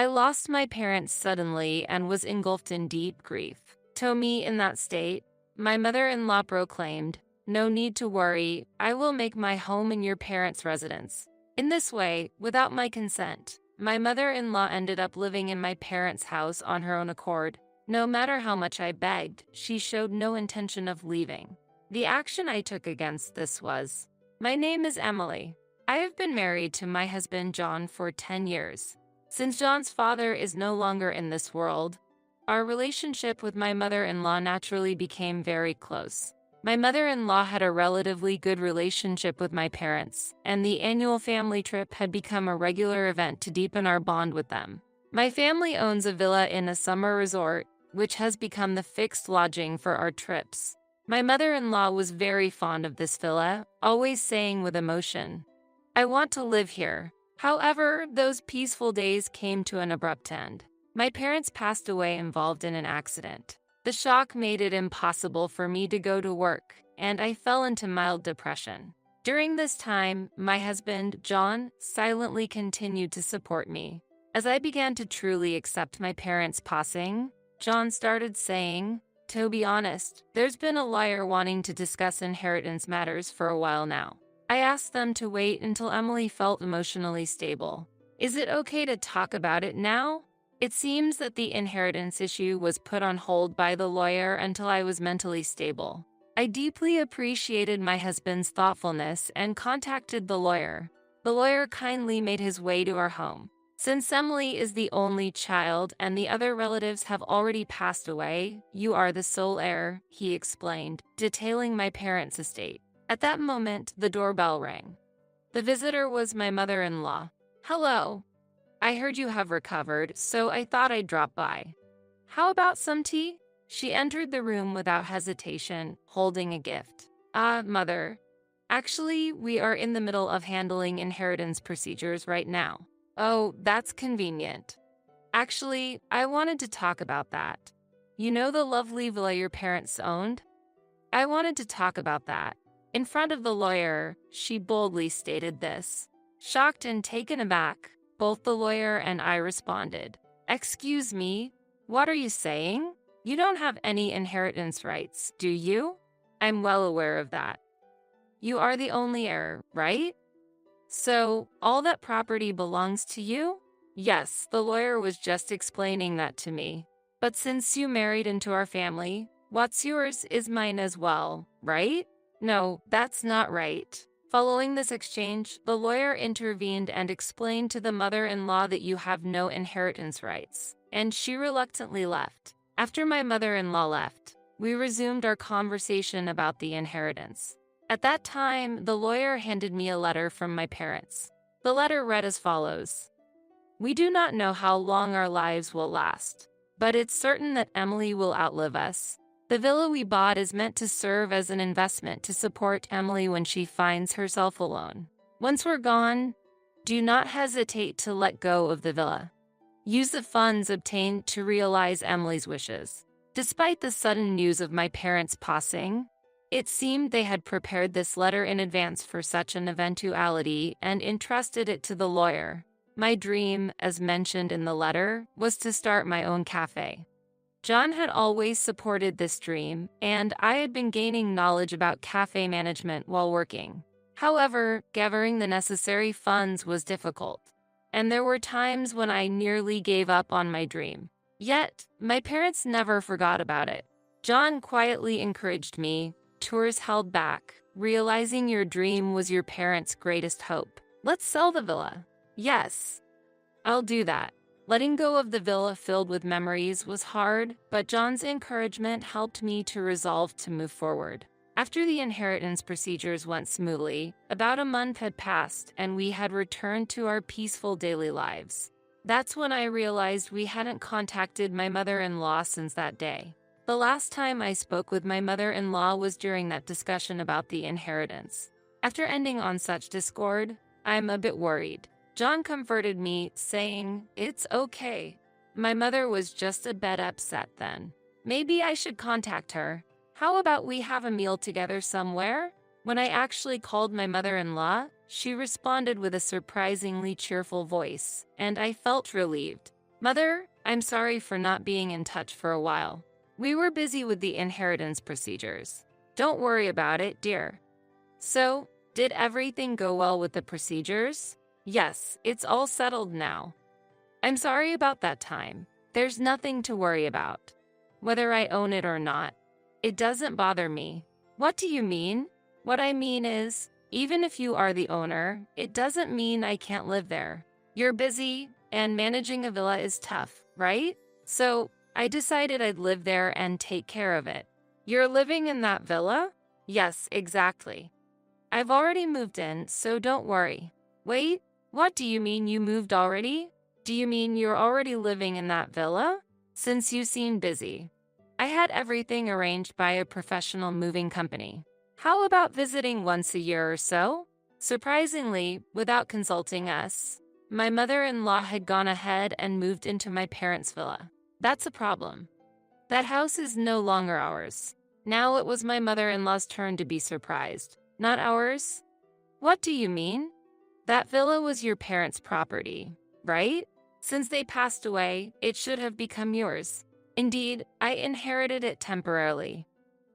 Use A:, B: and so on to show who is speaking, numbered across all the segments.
A: I lost my parents suddenly and was engulfed in deep grief. To me, in that state, my mother-in-law proclaimed, "No need to worry, I will make my home in your parents' residence." In this way, without my consent, my mother-in-law ended up living in my parents' house on her own accord. No matter how much I begged, she showed no intention of leaving. The action I took against this was, my name is Emily. I have been married to my husband John for 10 years. Since John's father is no longer in this world, our relationship with my mother-in-law naturally became very close. My mother-in-law had a relatively good relationship with my parents, and the annual family trip had become a regular event to deepen our bond with them. My family owns a villa in a summer resort, which has become the fixed lodging for our trips. My mother-in-law was very fond of this villa, always saying with emotion, "I want to live here." However, those peaceful days came to an abrupt end. My parents passed away involved in an accident. The shock made it impossible for me to go to work, and I fell into mild depression. During this time, my husband, John, silently continued to support me. As I began to truly accept my parents' passing, John started saying, "To be honest, there's been a lawyer wanting to discuss inheritance matters for a while now. I asked them to wait until Emily felt emotionally stable. Is it okay to talk about it now?" It seems that the inheritance issue was put on hold by the lawyer until I was mentally stable. I deeply appreciated my husband's thoughtfulness and contacted the lawyer. The lawyer kindly made his way to our home. "Since Emily is the only child and the other relatives have already passed away, you are the sole heir," he explained, detailing my parents' estate. At that moment, the doorbell rang. The visitor was my mother-in-law. "Hello. I heard you have recovered, so I thought I'd drop by. How about some tea?" She entered the room without hesitation, holding a gift. Mother. Actually, we are in the middle of handling inheritance procedures right now." "Oh, that's convenient. Actually, I wanted to talk about that. You know the lovely villa your parents owned? I wanted to talk about that." In front of the lawyer, she boldly stated this. Shocked and taken aback, both the lawyer and I responded, "Excuse me, what are you saying? You don't have any inheritance rights, do you?" "I'm well aware of that. You are the only heir, right? So, all that property belongs to you?" "Yes, the lawyer was just explaining that to me. But since you married into our family, what's yours is mine as well, right?" "No, that's not right." Following this exchange, the lawyer intervened and explained to the mother-in-law that you have no inheritance rights, and she reluctantly left. After my mother-in-law left, we resumed our conversation about the inheritance. At that time, the lawyer handed me a letter from my parents. The letter read as follows. "We do not know how long our lives will last, but it's certain that Emily will outlive us. The villa we bought is meant to serve as an investment to support Emily when she finds herself alone. Once we're gone, do not hesitate to let go of the villa. Use the funds obtained to realize Emily's wishes." Despite the sudden news of my parents' passing, it seemed they had prepared this letter in advance for such an eventuality and entrusted it to the lawyer. My dream, as mentioned in the letter, was to start my own cafe. John had always supported this dream, and I had been gaining knowledge about cafe management while working. However, gathering the necessary funds was difficult, and there were times when I nearly gave up on my dream. Yet, my parents never forgot about it. John quietly encouraged me, tours held back, realizing your dream was your parents' greatest hope. "Let's sell the villa." "Yes, I'll do that." Letting go of the villa filled with memories was hard, but John's encouragement helped me to resolve to move forward. After the inheritance procedures went smoothly, about a month had passed and we had returned to our peaceful daily lives. That's when I realized we hadn't contacted my mother-in-law since that day. The last time I spoke with my mother-in-law was during that discussion about the inheritance. After ending on such discord, I'm a bit worried. John comforted me, saying, "It's okay. My mother was just a bit upset then. Maybe I should contact her. How about we have a meal together somewhere?" When I actually called my mother-in-law, she responded with a surprisingly cheerful voice, and I felt relieved. Mother, I'm sorry for not being in touch for a while. We were busy with the inheritance procedures. Don't worry about it, dear. So, did everything go well with the procedures? Yes, it's all settled now. I'm sorry about that time. There's nothing to worry about. Whether I own it or not, it doesn't bother me. What do you mean? What I mean is, even if you are the owner, it doesn't mean I can't live there. You're busy, and managing a villa is tough, right? So, I decided I'd live there and take care of it. You're living in that villa? Yes, exactly. I've already moved in, so don't worry. Wait, what do you mean you moved already? Do you mean you're already living in that villa? Since you seem busy. I had everything arranged by a professional moving company. How about visiting once a year or so? Surprisingly, without consulting us, my mother-in-law had gone ahead and moved into my parents' villa. That's a problem. That house is no longer ours. Now it was my mother-in-law's turn to be surprised, not ours. What do you mean? That villa was your parents' property, right? Since they passed away, it should have become yours. Indeed, I inherited it temporarily.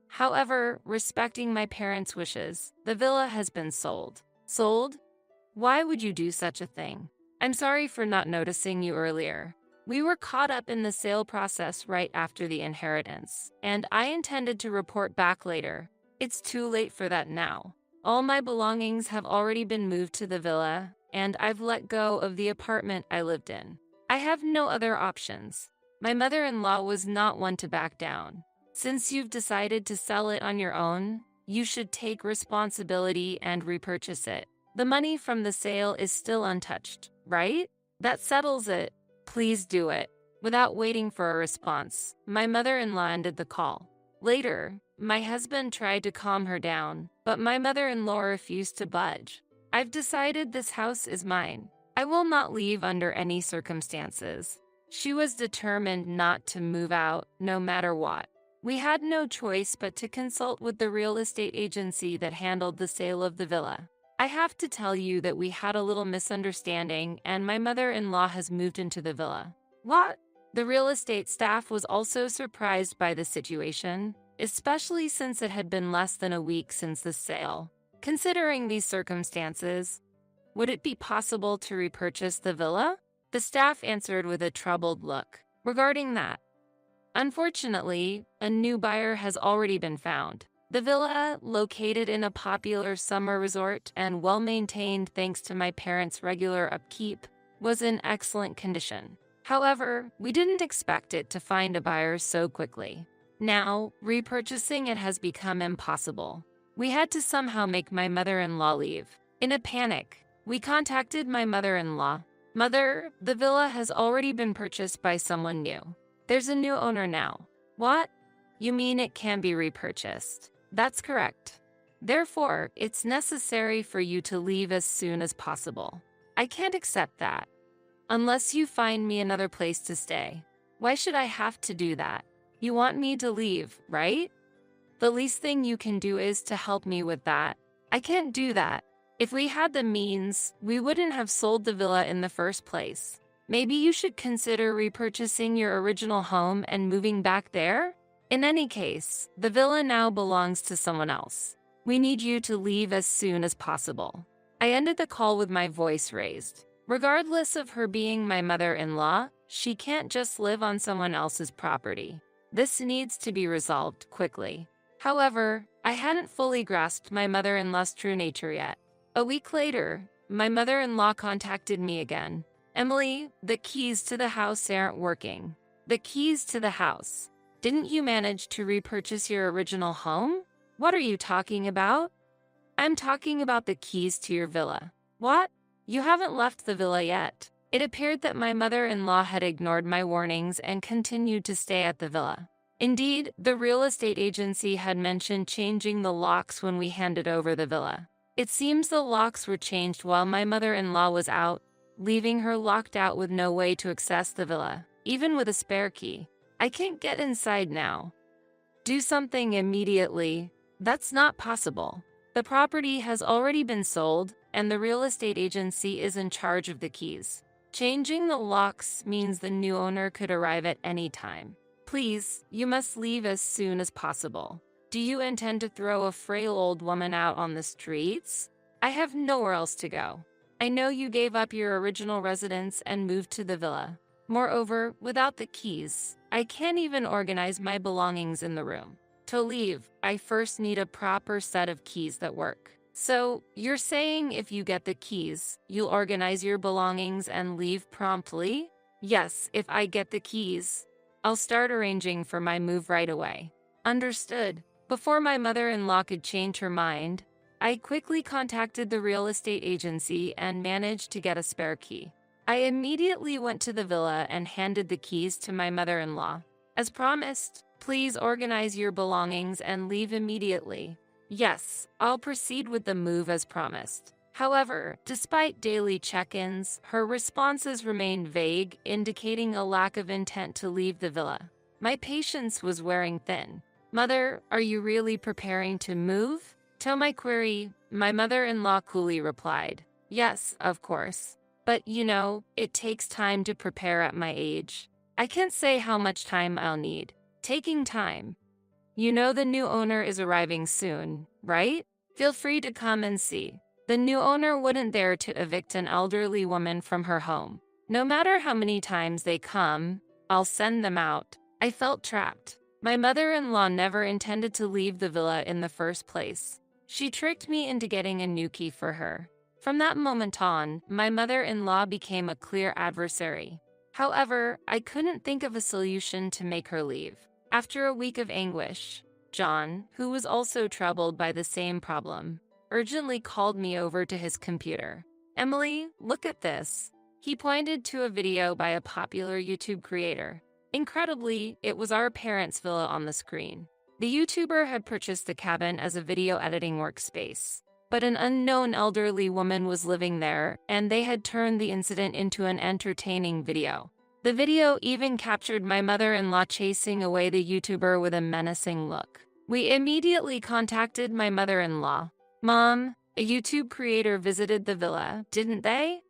A: However, respecting my parents' wishes, the villa has been sold. Sold? Why would you do such a thing? I'm sorry for not noticing you earlier. We were caught up in the sale process right after the inheritance, and I intended to report back later. It's too late for that now. All my belongings have already been moved to the villa, and I've let go of the apartment I lived in. I have no other options. My mother-in-law was not one to back down. Since you've decided to sell it on your own, you should take responsibility and repurchase it. The money from the sale is still untouched, right? That settles it. Please do it. Without waiting for a response, my mother-in-law ended the call. Later, my husband tried to calm her down, but my mother-in-law refused to budge. I've decided this house is mine. I will not leave under any circumstances. She was determined not to move out, no matter what. We had no choice but to consult with the real estate agency that handled the sale of the villa. I have to tell you that we had a little misunderstanding and my mother-in-law has moved into the villa. What? The real estate staff was also surprised by the situation, especially since it had been less than a week since the sale. Considering these circumstances, would it be possible to repurchase the villa? The staff answered with a troubled look. Regarding that, unfortunately, a new buyer has already been found. The villa, located in a popular summer resort and well-maintained thanks to my parents' regular upkeep, was in excellent condition. However, we didn't expect it to find a buyer so quickly. Now, repurchasing it has become impossible. We had to somehow make my mother-in-law leave. In a panic, we contacted my mother-in-law. Mother, the villa has already been purchased by someone new. There's a new owner now. What? You mean it can be repurchased? That's correct. Therefore, it's necessary for you to leave as soon as possible. I can't accept that. Unless you find me another place to stay. Why should I have to do that? You want me to leave, right? The least thing you can do is to help me with that. I can't do that. If we had the means, we wouldn't have sold the villa in the first place. Maybe you should consider repurchasing your original home and moving back there? In any case, the villa now belongs to someone else. We need you to leave as soon as possible. I ended the call with my voice raised. Regardless of her being my mother-in-law, she can't just live on someone else's property. This needs to be resolved quickly. However, I hadn't fully grasped my mother-in-law's true nature yet. A week later, my mother-in-law contacted me again. Emily, the keys to the house aren't working. The keys to the house. Didn't you manage to repurchase your original home? What are you talking about? I'm talking about the keys to your villa. What? You haven't left the villa yet. It appeared that my mother-in-law had ignored my warnings and continued to stay at the villa. Indeed, the real estate agency had mentioned changing the locks when we handed over the villa. It seems the locks were changed while my mother-in-law was out, leaving her locked out with no way to access the villa, even with a spare key. I can't get inside now. Do something immediately. That's not possible. The property has already been sold, and the real estate agency is in charge of the keys. Changing the locks means the new owner could arrive at any time. Please, you must leave as soon as possible. Do you intend to throw a frail old woman out on the streets? I have nowhere else to go. I know you gave up your original residence and moved to the villa. Moreover, without the keys, I can't even organize my belongings in the room. To leave, I first need a proper set of keys that work. So, you're saying if you get the keys, you'll organize your belongings and leave promptly? Yes, if I get the keys. I'll start arranging for my move right away. Understood. Before my mother-in-law could change her mind, I quickly contacted the real estate agency and managed to get a spare key. I immediately went to the villa and handed the keys to my mother-in-law. As promised, please organize your belongings and leave immediately. Yes, I'll proceed with the move as promised. However, despite daily check-ins, her responses remained vague, indicating a lack of intent to leave the villa. My patience was wearing thin. Mother, are you really preparing to move? To my query, my mother-in-law coolly replied, yes, of course. But you know, it takes time to prepare at my age. I can't say how much time I'll need. Taking time. You know the new owner is arriving soon, right? Feel free to come and see. The new owner wouldn't dare to evict an elderly woman from her home. No matter how many times they come, I'll send them out. I felt trapped. My mother-in-law never intended to leave the villa in the first place. She tricked me into getting a new key for her. From that moment on, my mother-in-law became a clear adversary. However, I couldn't think of a solution to make her leave. After a week of anguish, John, who was also troubled by the same problem, urgently called me over to his computer. Emily, look at this. He pointed to a video by a popular YouTube creator. Incredibly, it was our parents' villa on the screen. The YouTuber had purchased the cabin as a video editing workspace, but an unknown elderly woman was living there, and they had turned the incident into an entertaining video. The video even captured my mother-in-law chasing away the YouTuber with a menacing look. We immediately contacted my mother-in-law. Mom, a YouTube creator visited the villa, didn't they?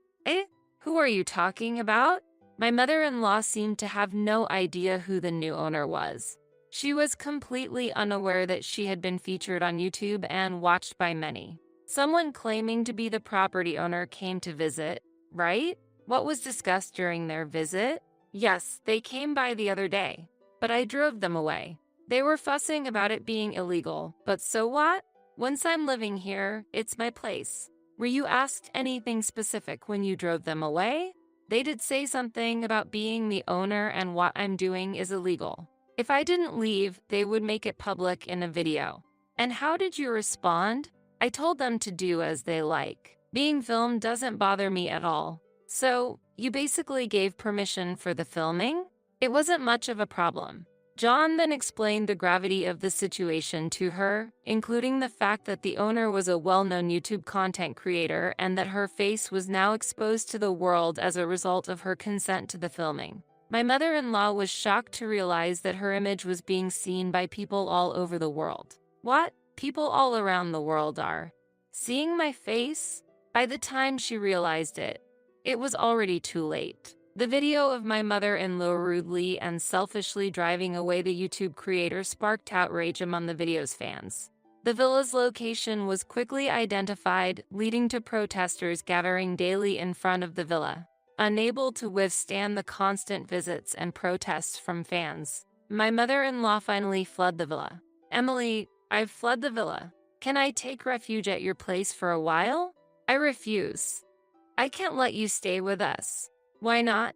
A: Who are you talking about? My mother-in-law seemed to have no idea who the new owner was. She was completely unaware that she had been featured on YouTube and watched by many. Someone claiming to be the property owner came to visit, right? What was discussed during their visit? Yes, they came by the other day, but I drove them away. They were fussing about it being illegal, but so what? Once I'm living here, it's my place. Were you asked anything specific when you drove them away? They did say something about being the owner and what I'm doing is illegal. If I didn't leave, they would make it public in a video. And how did you respond? I told them to do as they like. Being filmed doesn't bother me at all. So, you basically gave permission for the filming? It wasn't much of a problem. John then explained the gravity of the situation to her, including the fact that the owner was a well-known YouTube content creator and that her face was now exposed to the world as a result of her consent to the filming. My mother-in-law was shocked to realize that her image was being seen by people all over the world. What? People all around the world are seeing my face? By the time she realized it, it was already too late. The video of my mother-in-law rudely and selfishly driving away the YouTube creator sparked outrage among the video's fans. The villa's location was quickly identified, leading to protesters gathering daily in front of the villa. Unable to withstand the constant visits and protests from fans, my mother-in-law finally fled the villa. Emily, I've fled the villa. Can I take refuge at your place for a while? I refuse. I can't let you stay with us. Why not?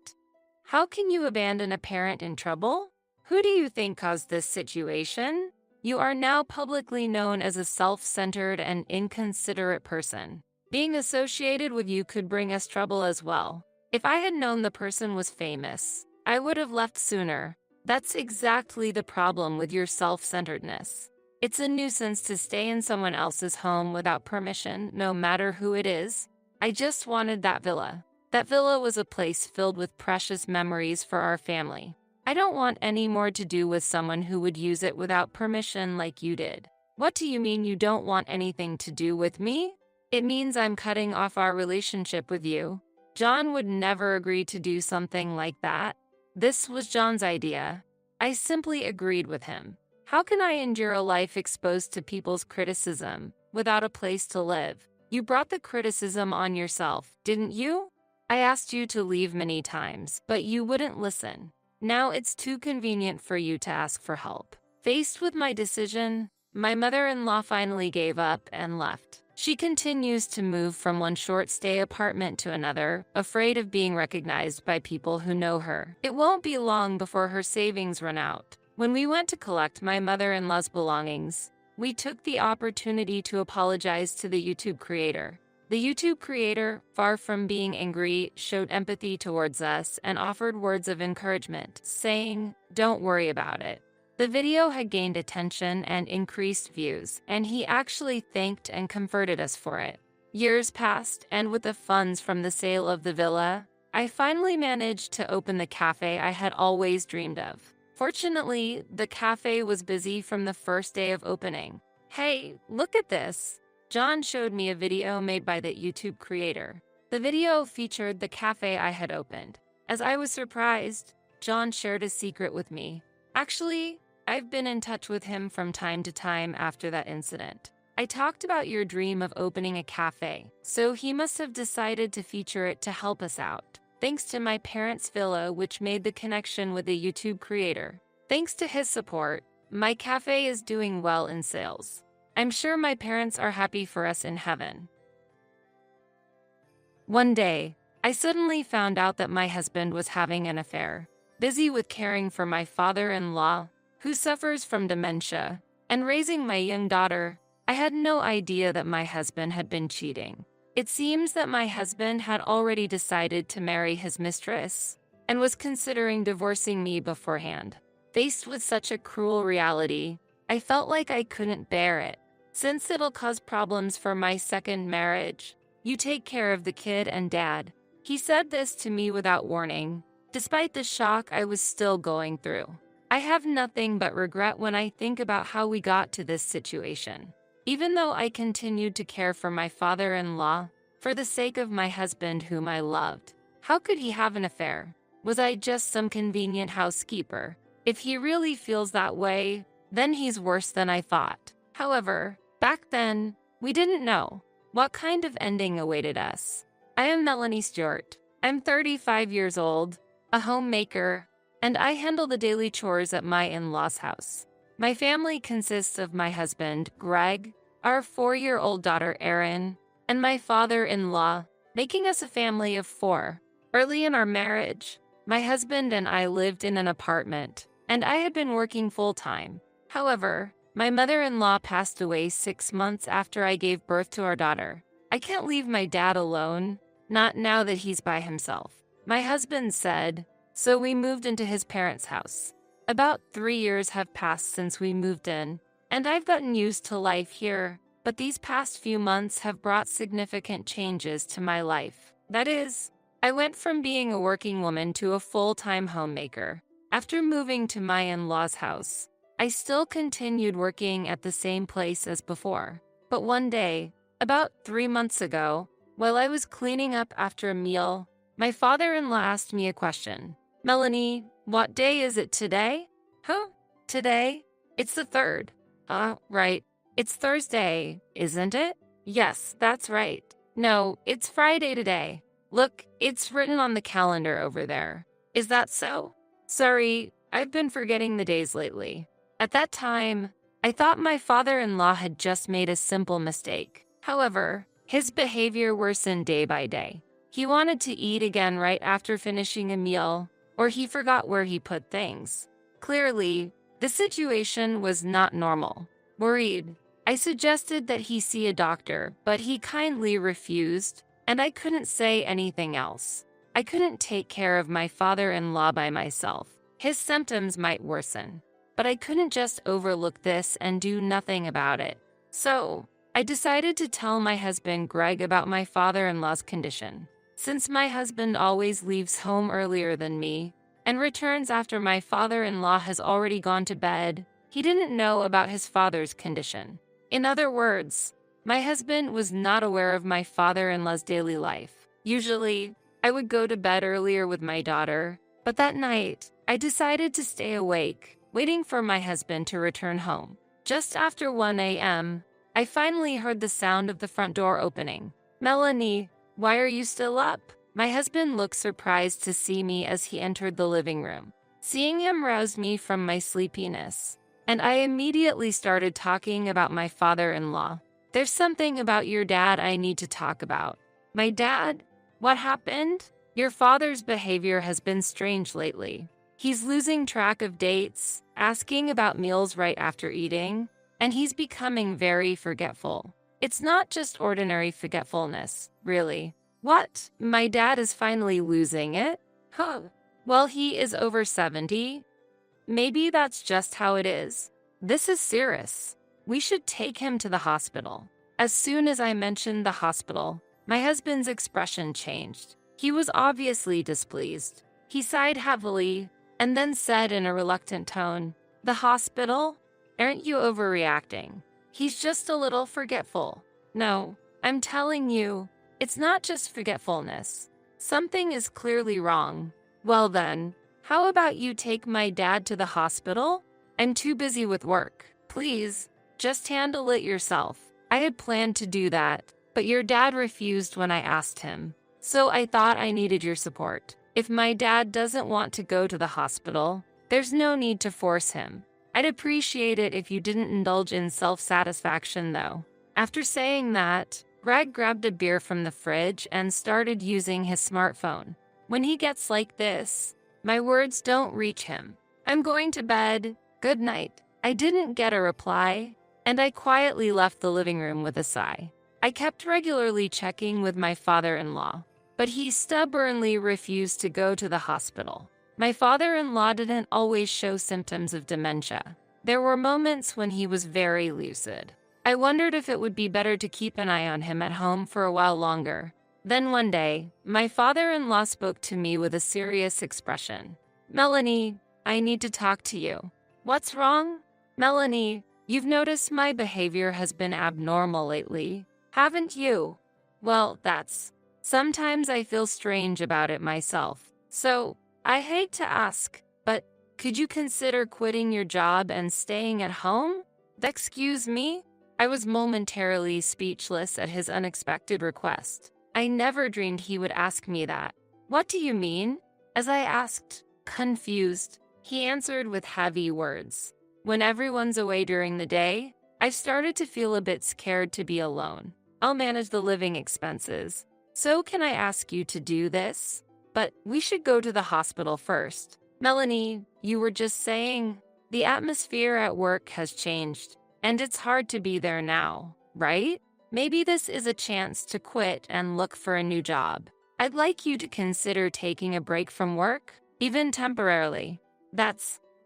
A: How can you abandon a parent in trouble? Who do you think caused this situation? You are now publicly known as a self-centered and inconsiderate person. Being associated with you could bring us trouble as well. If I had known the person was famous, I would have left sooner. That's exactly the problem with your self-centeredness. It's a nuisance to stay in someone else's home without permission, no matter who it is. I just wanted that villa. That villa was a place filled with precious memories for our family. I don't want any more to do with someone who would use it without permission like you did. What do you mean you don't want anything to do with me? It means I'm cutting off our relationship with you. John would never agree to do something like that. This was John's idea. I simply agreed with him. How can I endure a life exposed to people's criticism without a place to live? You brought the criticism on yourself, didn't you? I asked you to leave many times, but you wouldn't listen. Now it's too convenient for you to ask for help. Faced with my decision, my mother-in-law finally gave up and left. She continues to move from one short-stay apartment to another, afraid of being recognized by people who know her. It won't be long before her savings run out. When we went to collect my mother-in-law's belongings, we took the opportunity to apologize to the YouTube creator. The YouTube creator, far from being angry, showed empathy towards us and offered words of encouragement, saying, "Don't worry about it." The video had gained attention and increased views, and he actually thanked and comforted us for it. Years passed, and with the funds from the sale of the villa, I finally managed to open the cafe I had always dreamed of. Fortunately, the cafe was busy from the first day of opening. "Hey, look at this!" John showed me a video made by the YouTube creator. The video featured the cafe I had opened. As I was surprised, John shared a secret with me. Actually, I've been in touch with him from time to time after that incident. I talked about your dream of opening a cafe, so he must have decided to feature it to help us out. Thanks to my parents' villa, which made the connection with the YouTube creator. Thanks to his support, my cafe is doing well in sales. I'm sure my parents are happy for us in heaven. One day, I suddenly found out that my husband was having an affair. Busy with caring for my father-in-law, who suffers from dementia, and raising my young daughter, I had no idea that my husband had been cheating. It seems that my husband had already decided to marry his mistress and was considering divorcing me beforehand. Faced with such a cruel reality, I felt like I couldn't bear it. "Since it'll cause problems for my second marriage, you take care of the kid and dad." He said this to me without warning, despite the shock I was still going through. I have nothing but regret when I think about how we got to this situation. Even though I continued to care for my father-in-law, for the sake of my husband whom I loved. How could he have an affair? Was I just some convenient housekeeper? If he really feels that way, then he's worse than I thought. However, back then, we didn't know what kind of ending awaited us. I am Melanie Stewart. I'm 35 years old, a homemaker, and I handle the daily chores at my in-laws' house. My family consists of my husband, Greg, our 4-year-old daughter, Erin, and my father-in-law, making us a family of 4. Early in our marriage, my husband and I lived in an apartment, and I had been working full-time. However, my mother-in-law passed away 6 months after I gave birth to our daughter. I can't leave my dad alone, not now that he's by himself. My husband said, so we moved into his parents' house. About 3 years have passed since we moved in, and I've gotten used to life here, but these past few months have brought significant changes to my life. That is, I went from being a working woman to a full-time homemaker. After moving to my in-laws' house, I still continued working at the same place as before. But one day, about 3 months ago, while I was cleaning up after a meal, my father-in-law asked me a question. "Melanie, what day is it today?" "Huh? Today? It's the 3rd. Right. It's Thursday, isn't it?" "Yes, that's right." "No, it's Friday today. Look, it's written on the calendar over there." "Is that so?" "Sorry, I've been forgetting the days lately." At that time, I thought my father-in-law had just made a simple mistake. However, his behavior worsened day by day. He wanted to eat again right after finishing a meal, or he forgot where he put things. Clearly, the situation was not normal. Worried, I suggested that he see a doctor, but he kindly refused, and I couldn't say anything else. I couldn't take care of my father-in-law by myself. His symptoms might worsen, but I couldn't just overlook this and do nothing about it. So, I decided to tell my husband Greg about my father-in-law's condition. Since my husband always leaves home earlier than me and returns after my father-in-law has already gone to bed, he didn't know about his father's condition. In other words, my husband was not aware of my father-in-law's daily life. Usually, I would go to bed earlier with my daughter, but that night, I decided to stay awake, waiting for my husband to return home. Just after 1 a.m., I finally heard the sound of the front door opening. "Melanie, why are you still up?" My husband looked surprised to see me as he entered the living room. Seeing him roused me from my sleepiness, and I immediately started talking about my father-in-law. "There's something about your dad I need to talk about." "My dad? What happened?" "Your father's behavior has been strange lately. He's losing track of dates, asking about meals right after eating, and he's becoming very forgetful. It's not just ordinary forgetfulness, really." "What? My dad is finally losing it?" "Huh. Well, he is over 70. Maybe that's just how it is. This is serious. We should take him to the hospital." As soon as I mentioned the hospital, my husband's expression changed. He was obviously displeased. He sighed heavily and then said in a reluctant tone, "The hospital? Aren't you overreacting? He's just a little forgetful." "No, I'm telling you, it's not just forgetfulness. Something is clearly wrong." "Well then, how about you take my dad to the hospital? I'm too busy with work. Please, just handle it yourself." I had planned to do that, but your dad refused when I asked him. So I thought I needed your support. If my dad doesn't want to go to the hospital, there's no need to force him. I'd appreciate it if you didn't indulge in self-satisfaction though. After saying that, Greg grabbed a beer from the fridge and started using his smartphone. When he gets like this, my words don't reach him. "I'm going to bed. Good night." I didn't get a reply, and I quietly left the living room with a sigh. I kept regularly checking with my father-in-law, but he stubbornly refused to go to the hospital. My father-in-law didn't always show symptoms of dementia. There were moments when he was very lucid. I wondered if it would be better to keep an eye on him at home for a while longer. Then one day, my father-in-law spoke to me with a serious expression. "Melanie, I need to talk to you." "What's wrong?" "Melanie, you've noticed my behavior has been abnormal lately, haven't you?" "Well, sometimes I feel strange about it myself. So, I hate to ask, but could you consider quitting your job and staying at home?" "Excuse me?" I was momentarily speechless at his unexpected request. I never dreamed he would ask me that. "What do you mean?" As I asked, confused, he answered with heavy words. "When everyone's away during the day, I've started to feel a bit scared to be alone. I'll manage the living expenses. So can I ask you to do this? But we should go to the hospital first." "Melanie, you were just saying, the atmosphere at work has changed, and it's hard to be there now, right? Maybe this is a chance to quit and look for a new job. I'd like you to consider taking a break from work, even temporarily."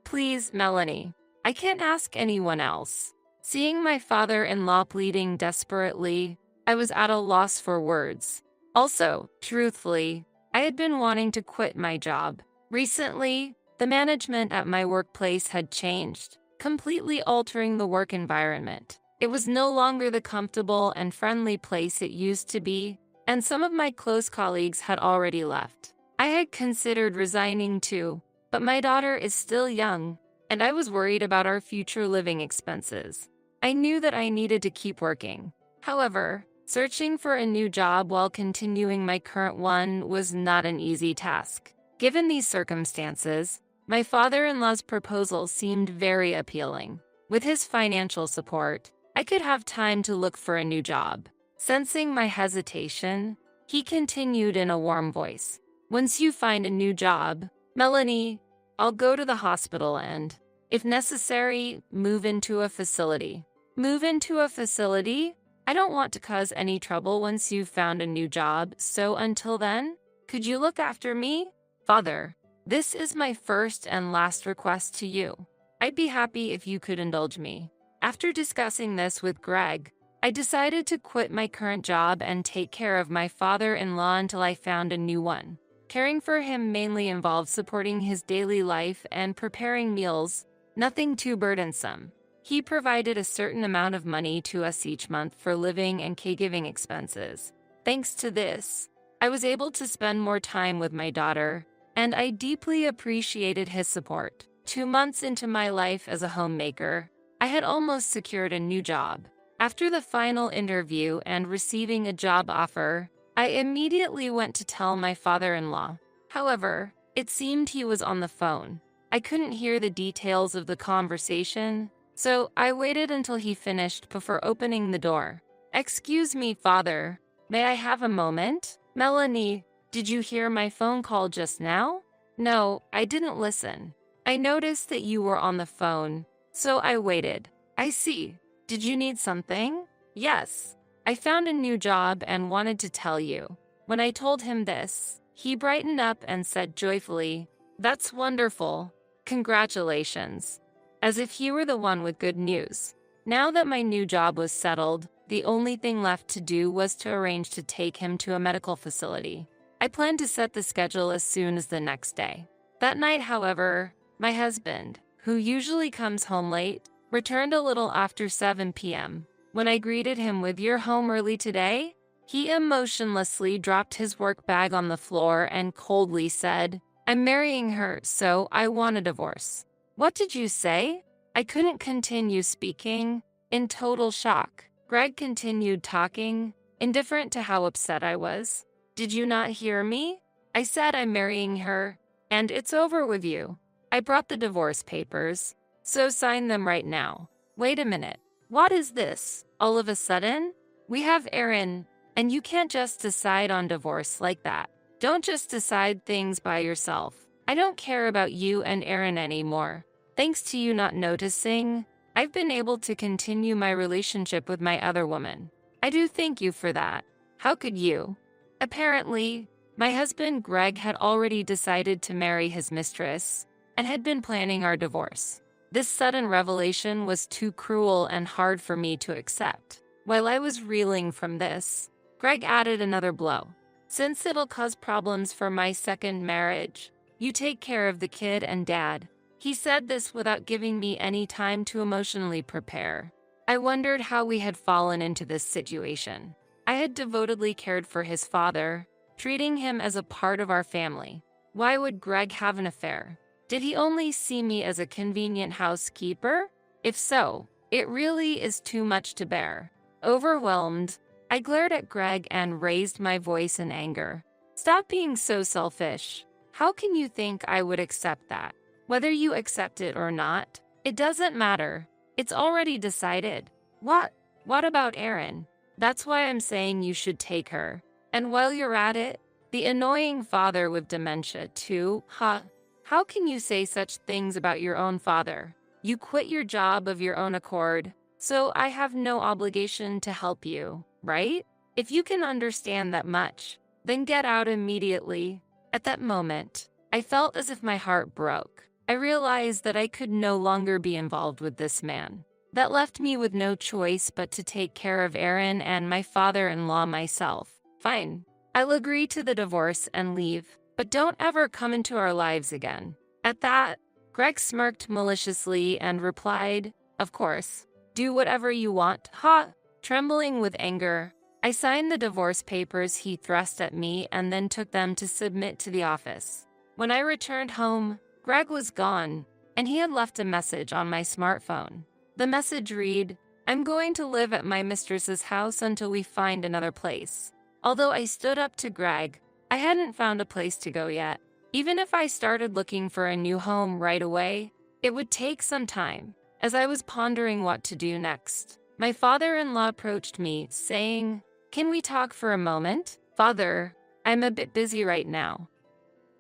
A: Please, Melanie. I can't ask anyone else." Seeing my father-in-law pleading desperately, I was at a loss for words. Also, truthfully, I had been wanting to quit my job. Recently, the management at my workplace had changed, completely altering the work environment. It was no longer the comfortable and friendly place it used to be, and some of my close colleagues had already left. I had considered resigning too, but my daughter is still young, and I was worried about our future living expenses. I knew that I needed to keep working. However, searching for a new job while continuing my current one was not an easy task. Given these circumstances, my father-in-law's proposal seemed very appealing. With his financial support, I could have time to look for a new job. Sensing my hesitation, he continued in a warm voice. "Once you find a new job, Melanie, I'll go to the hospital and, if necessary, move into a facility." "Move into a facility? I don't want to cause any trouble once you've found a new job, so until then, could you look after me?" "Father, this is my first and last request to you. I'd be happy if you could indulge me." After discussing this with Greg, I decided to quit my current job and take care of my father-in-law until I found a new one. Caring for him mainly involved supporting his daily life and preparing meals, nothing too burdensome. He provided a certain amount of money to us each month for living and caregiving expenses. Thanks to this, I was able to spend more time with my daughter, and I deeply appreciated his support. 2 months into my life as a homemaker, I had almost secured a new job. After the final interview and receiving a job offer, I immediately went to tell my father-in-law. However, it seemed he was on the phone. I couldn't hear the details of the conversation, so I waited until he finished before opening the door. "Excuse me, father. May I have a moment?" "Melanie, did you hear my phone call just now?" "No, I didn't listen. I noticed that you were on the phone, so I waited." "I see. Did you need something?" "Yes. I found a new job and wanted to tell you." When I told him this, he brightened up and said joyfully, "That's wonderful. Congratulations." As if he were the one with good news. Now that my new job was settled, the only thing left to do was to arrange to take him to a medical facility. I planned to set the schedule as soon as the next day. That night, however, my husband, who usually comes home late, returned a little after 7 p.m. When I greeted him with "You're home early today?" he emotionlessly dropped his work bag on the floor and coldly said, "I'm marrying her, so I want a divorce." "What did you say?" I couldn't continue speaking. In total shock, Greg continued talking, indifferent to how upset I was. "Did you not hear me? I said I'm marrying her, and it's over with you. I brought the divorce papers, so sign them right now." "Wait a minute. What is this? All of a sudden? We have Aaron, and you can't just decide on divorce like that. Don't just decide things by yourself. I don't care about you and Aaron anymore. Thanks to you not noticing, I've been able to continue my relationship with my other woman. I do thank you for that. How could you?" Apparently, my husband Greg had already decided to marry his mistress and had been planning our divorce. This sudden revelation was too cruel and hard for me to accept. While I was reeling from this, Greg added another blow. "Since it'll cause problems for my second marriage, you take care of the kid and dad." He said this without giving me any time to emotionally prepare. I wondered how we had fallen into this situation. I had devotedly cared for his father, treating him as a part of our family. Why would Greg have an affair? Did he only see me as a convenient housekeeper? If so, it really is too much to bear. Overwhelmed, I glared at Greg and raised my voice in anger. "Stop being so selfish. How can you think I would accept that? Whether you accept it or not, it doesn't matter. It's already decided." What about Erin? That's why I'm saying you should take her. And while you're at it, the annoying father with dementia too, huh? How can you say such things about your own father? You quit your job of your own accord, so I have no obligation to help you, right? If you can understand that much, then get out immediately. At that moment, I felt as if my heart broke. I realized that I could no longer be involved with this man. That left me with no choice but to take care of Aaron and my father-in-law myself. "Fine. I'll agree to the divorce and leave, but don't ever come into our lives again." At that, Greg smirked maliciously and replied, "Of course. Do whatever you want, ha!" Trembling with anger, I signed the divorce papers he thrust at me and then took them to submit to the office. When I returned home, Greg was gone, and he had left a message on my smartphone. The message read, "I'm going to live at my mistress's house until we find another place." Although I stood up to Greg, I hadn't found a place to go yet. Even if I started looking for a new home right away, it would take some time. As I was pondering what to do next, my father-in-law approached me, saying, "Can we talk for a moment?" "Father, I'm a bit busy right now.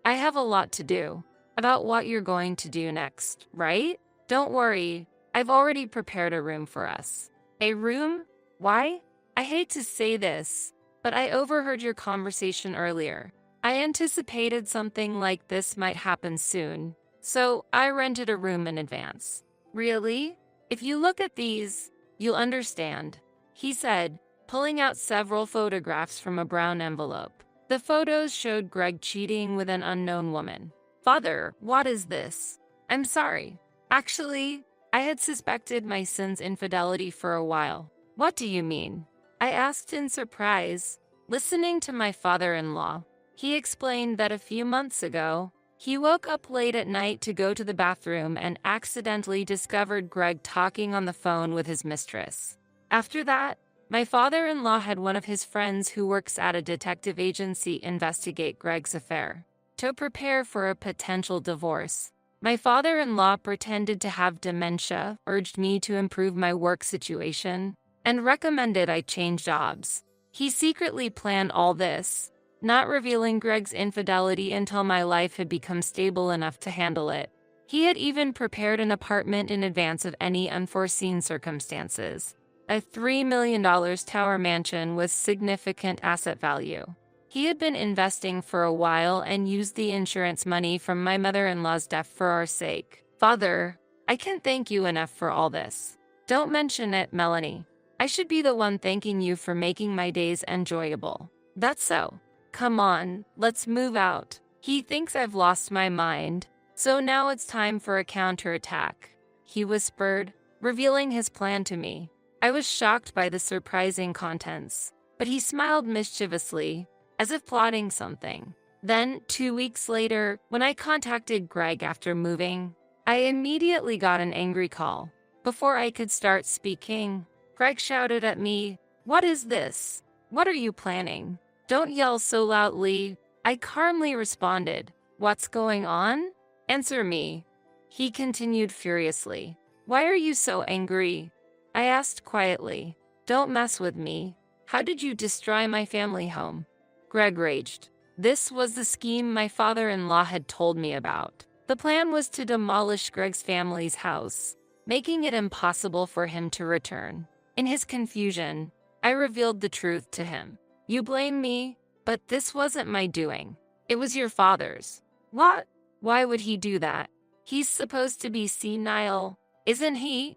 A: I have a lot to do." "About what you're going to do next, right?" "Don't worry, I've already prepared a room for us." "A room? Why?" "I hate to say this, but I overheard your conversation earlier. I anticipated something like this might happen soon, so I rented a room in advance." "Really? If you look at these, you'll understand," he said, pulling out several photographs from a brown envelope. The photos showed Greg cheating with an unknown woman. "Father, what is this?" "I'm sorry. Actually, I had suspected my son's infidelity for a while." "What do you mean?" I asked in surprise. Listening to my father-in-law, he explained that a few months ago, he woke up late at night to go to the bathroom and accidentally discovered Greg talking on the phone with his mistress. After that, my father-in-law had one of his friends who works at a detective agency investigate Greg's affair. To prepare for a potential divorce, my father-in-law pretended to have dementia, urged me to improve my work situation, and recommended I change jobs. He secretly planned all this, not revealing Greg's infidelity until my life had become stable enough to handle it. He had even prepared an apartment in advance of any unforeseen circumstances. A $3 million tower mansion with significant asset value. He had been investing for a while and used the insurance money from my mother-in-law's death for our sake. Father, I can't thank you enough for all this. Don't mention it, Melanie. I should be the one thanking you for making my days enjoyable. That's so. Come on, let's move out. He thinks I've lost my mind, so now it's time for a counterattack, he whispered, revealing his plan to me. I was shocked by the surprising contents, but he smiled mischievously, as if plotting something. Then, 2 weeks later, when I contacted Greg after moving, I immediately got an angry call. Before I could start speaking, Greg shouted at me, "What is this? What are you planning? Don't yell so loudly." I calmly responded, "What's going on? Answer me." He continued furiously, "Why are you so angry?" I asked quietly, "Don't mess with me. How did you destroy my family home?" Greg raged. This was the scheme my father-in-law had told me about. The plan was to demolish Greg's family's house, making it impossible for him to return. In his confusion, I revealed the truth to him. "You blame me, but this wasn't my doing. It was your father's." "What? Why would he do that? He's supposed to be senile, isn't he?"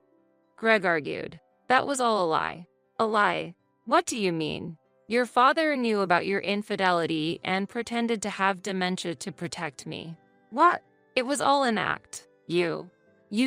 A: Greg argued. "That was all a lie." "A lie? What do you mean? Your father knew about your infidelity and pretended to have dementia to protect me." "What? It was all an act. You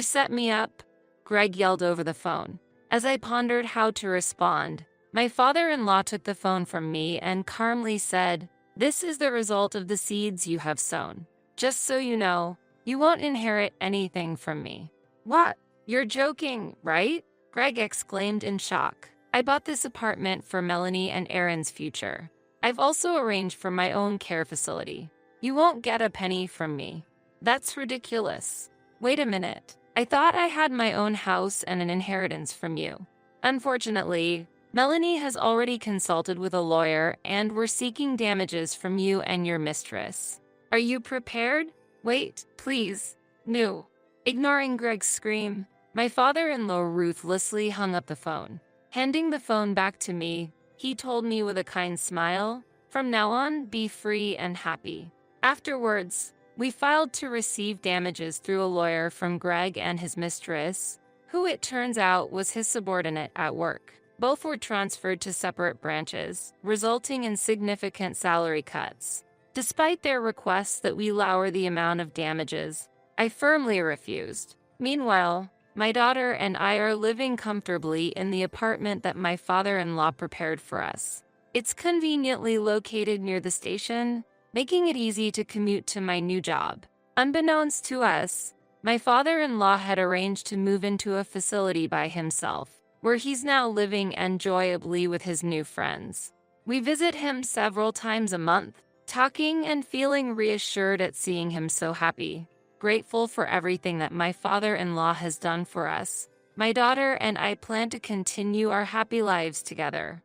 A: set me up," Greg yelled over the phone. As I pondered how to respond, my father-in-law took the phone from me and calmly said, "This is the result of the seeds you have sown. Just so you know, you won't inherit anything from me." "What? You're joking, right?" Greg exclaimed in shock. "I bought this apartment for Melanie and Aaron's future. I've also arranged for my own care facility. You won't get a penny from me." "That's ridiculous. Wait a minute. I thought I had my own house and an inheritance from you." "Unfortunately, Melanie has already consulted with a lawyer and we're seeking damages from you and your mistress. Are you prepared?" "Wait, please. No." Ignoring Greg's scream, my father-in-law ruthlessly hung up the phone. Handing the phone back to me, he told me with a kind smile, "From now on, be free and happy." Afterwards, we filed to receive damages through a lawyer from Greg and his mistress, who it turns out was his subordinate at work. Both were transferred to separate branches, resulting in significant salary cuts. Despite their requests that we lower the amount of damages, I firmly refused. Meanwhile, my daughter and I are living comfortably in the apartment that my father-in-law prepared for us. It's conveniently located near the station, making it easy to commute to my new job. Unbeknownst to us, my father-in-law had arranged to move into a facility by himself, where he's now living enjoyably with his new friends. We visit him several times a month, talking and feeling reassured at seeing him so happy. Grateful for everything that my father-in-law has done for us, my daughter and I plan to continue our happy lives together.